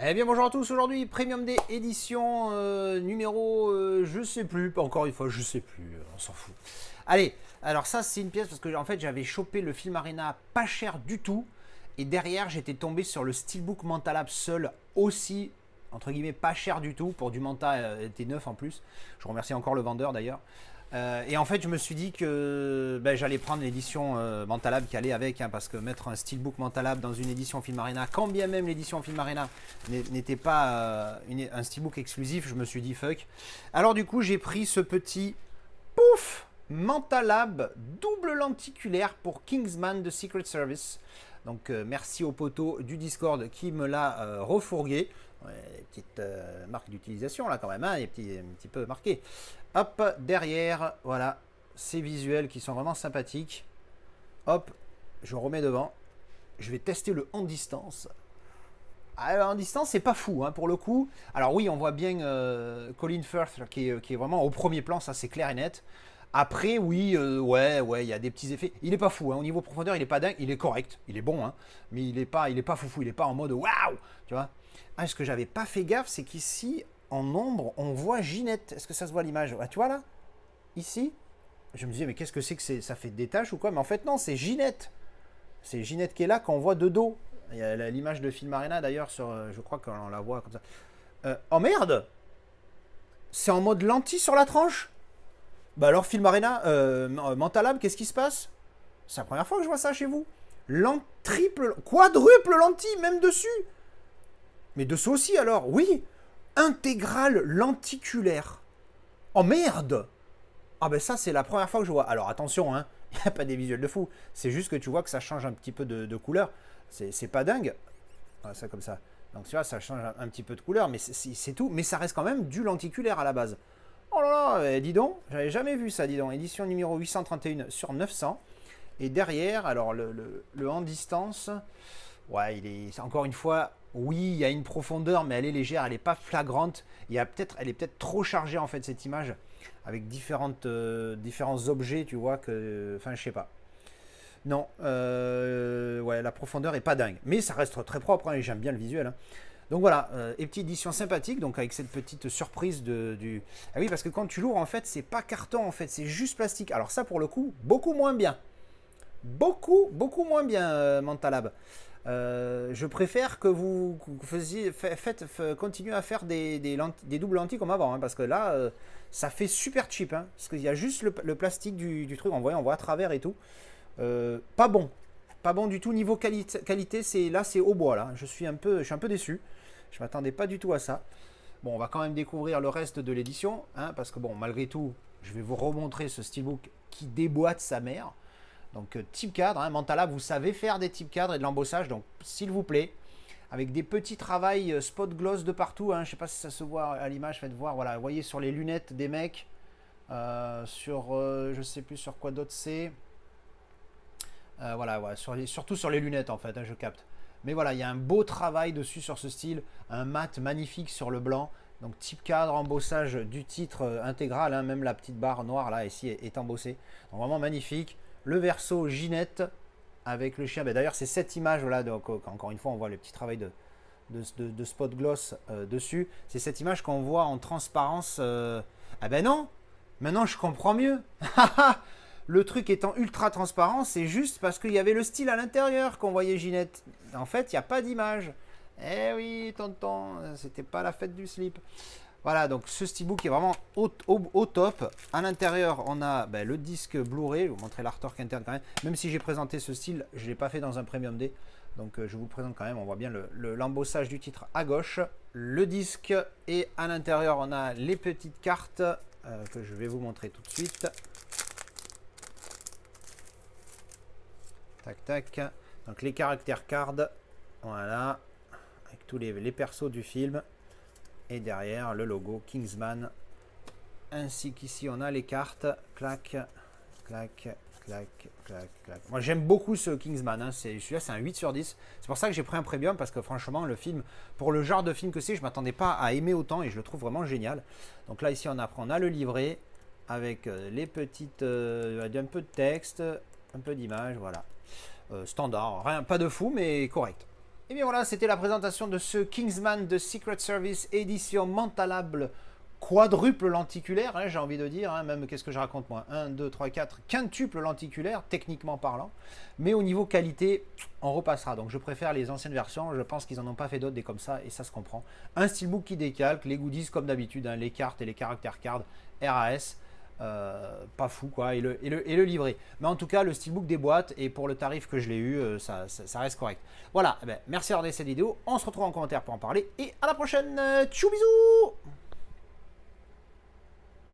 Eh bien bonjour à tous, aujourd'hui Premium Day édition numéro je sais plus, encore une fois je sais plus, on s'en fout. Allez, alors ça c'est une pièce parce que en fait j'avais chopé le Film Arena pas cher du tout et derrière j'étais tombé sur le Steelbook Mentalab seul aussi entre guillemets pas cher du tout pour du Manta était neuf en plus. Je remercie encore le vendeur d'ailleurs. Et en fait, je me suis dit que ben, j'allais prendre l'édition Mentalab qui allait avec, hein, parce que mettre un Steelbook Mentalab dans une édition Film Arena, quand bien même l'édition Film Arena n'était pas un Steelbook exclusif, je me suis dit fuck. Alors du coup, j'ai pris ce petit pouf Mentalab double lenticulaire pour Kingsman de Secret Service. Donc merci au poteau du Discord qui me l'a refourgué. Ouais, petite marque d'utilisation là quand même, hein, un petit peu marqué. Hop, derrière, voilà, ces visuels qui sont vraiment sympathiques. Hop, je remets devant. Je vais tester le en distance. Alors, en distance, c'est pas fou, hein, pour le coup. Alors oui, on voit bien Colin Firth qui est vraiment au premier plan, ça c'est clair et net. Après, oui, ouais, il y a des petits effets. Il est pas fou, hein, au niveau profondeur, il est pas dingue, il est correct, il est bon, hein, mais il est pas foufou, il est pas en mode waouh, tu vois. Ah, ce que j'avais pas fait gaffe, c'est qu'ici, en ombre, on voit Ginette. Est-ce que ça se voit à l'image? Ah, tu vois là? Ici? Je me disais, mais qu'est-ce que c'est que ça fait des taches ou quoi? Mais en fait, non, c'est Ginette. C'est Ginette qui est là, qu'on voit de dos. Il y a l'image de Film Arena d'ailleurs, sur, je crois qu'on la voit comme ça. Oh merde! C'est en mode lentille sur la tranche? Bah alors, Film Arena, Mentalab, qu'est-ce qui se passe? C'est la première fois que je vois ça chez vous. Triple, quadruple lentille, même dessus. Mais dessous aussi alors, oui. Intégrale lenticulaire. Oh merde! Ah ben ça c'est la première fois que je vois. Alors attention, hein, il n'y a pas des visuels de fou. C'est juste que tu vois que ça change un petit peu de couleur. C'est pas dingue. Ah, ça comme ça. Donc tu vois, ça change un petit peu de couleur, mais c'est tout. Mais ça reste quand même du lenticulaire à la base. Oh là là, dis donc, j'avais jamais vu ça, dis donc. Édition numéro 831 sur 900. Et derrière, alors le en distance, ouais, il est encore une fois, oui, il y a une profondeur, mais elle est légère, elle n'est pas flagrante. Elle est peut-être trop chargée en fait cette image avec différents objets, tu vois que, enfin, je sais pas. Non, ouais, la profondeur est pas dingue, mais ça reste très propre, hein, et j'aime bien le visuel, hein. Donc voilà, et petite édition sympathique, donc avec cette petite surprise du. Ah oui, parce que quand tu l'ouvres, en fait, c'est pas carton, en fait, c'est juste plastique. Alors ça, pour le coup, beaucoup moins bien. Beaucoup moins bien, Mentalab. Je préfère que vous continuez à faire des doubles lentilles comme avant, hein, parce que là, ça fait super cheap, hein, parce qu'il y a juste le plastique du truc, on voit à travers et tout. Pas bon, pas bon du tout niveau qualité. C'est au bois là. Je suis un peu déçu. Je m'attendais pas du tout à ça. Bon, on va quand même découvrir le reste de l'édition, hein, parce que bon, malgré tout, je vais vous remontrer ce steelbook qui déboîte sa mère. Donc type cadre, hein, Mentalab, vous savez faire des types cadres et de l'embossage, donc s'il vous plaît, avec des petits travails spot gloss de partout, hein, je sais pas si ça se voit à l'image, faites voir, voilà, vous voyez sur les lunettes des mecs, je sais plus sur quoi d'autre c'est, voilà, surtout sur les lunettes en fait, hein, je capte. Mais voilà, il y a un beau travail dessus sur ce style, un mat magnifique sur le blanc, donc type cadre, embossage du titre intégral, hein, même la petite barre noire là ici est embossée, donc vraiment magnifique. Le verso Ginette avec le chien. Ben, d'ailleurs, c'est cette image là. Donc, encore une fois, on voit le petit travail de spot gloss dessus. C'est cette image qu'on voit en transparence. Ah ben non, maintenant je comprends mieux. Le truc étant ultra transparent, c'est juste parce qu'il y avait le style à l'intérieur qu'on voyait Ginette. En fait, il n'y a pas d'image. Eh oui, tonton, c'était pas la fête du slip. Voilà, donc ce steelbook est vraiment au top. À l'intérieur, on a le disque Blu-ray. Je vais vous montrer l'artwork interne quand même. Même si j'ai présenté ce style, je ne l'ai pas fait dans un Premium Day. Donc je vous le présente quand même. On voit bien l'embossage du titre à gauche. Le disque. Et à l'intérieur, on a les petites cartes que je vais vous montrer tout de suite. Tac, tac. Donc les caractères cards. Voilà. Avec tous les persos du film. Et derrière le logo Kingsman, ainsi qu'ici on a les cartes, clac, clac, clac, clac, clac. Moi j'aime beaucoup ce Kingsman, hein. Celui-là c'est un 8 sur 10, c'est pour ça que j'ai pris un premium, parce que franchement le film, pour le genre de film que c'est, je ne m'attendais pas à aimer autant et je le trouve vraiment génial. Donc là ici on a le livret, avec les petites, un peu de texte, un peu d'image, voilà. Standard, rien, pas de fou mais correct. Et bien voilà, c'était la présentation de ce Kingsman de Secret Service édition Mentalable quadruple lenticulaire, hein, j'ai envie de dire, hein, même qu'est-ce que je raconte moi, 1, 2, 3, 4, quintuple lenticulaire, techniquement parlant, mais au niveau qualité, on repassera, donc je préfère les anciennes versions, je pense qu'ils n'en ont pas fait d'autres des comme ça, et ça se comprend. Un steelbook qui décalque, les goodies comme d'habitude, hein, les cartes et les caractères cards, RAS, pas fou quoi, et le livret. Mais en tout cas, le steelbook déboîte, et pour le tarif que je l'ai eu, ça reste correct. Voilà, eh ben, merci d'avoir regardé cette vidéo, on se retrouve en commentaire pour en parler, et à la prochaine, tchou bisous.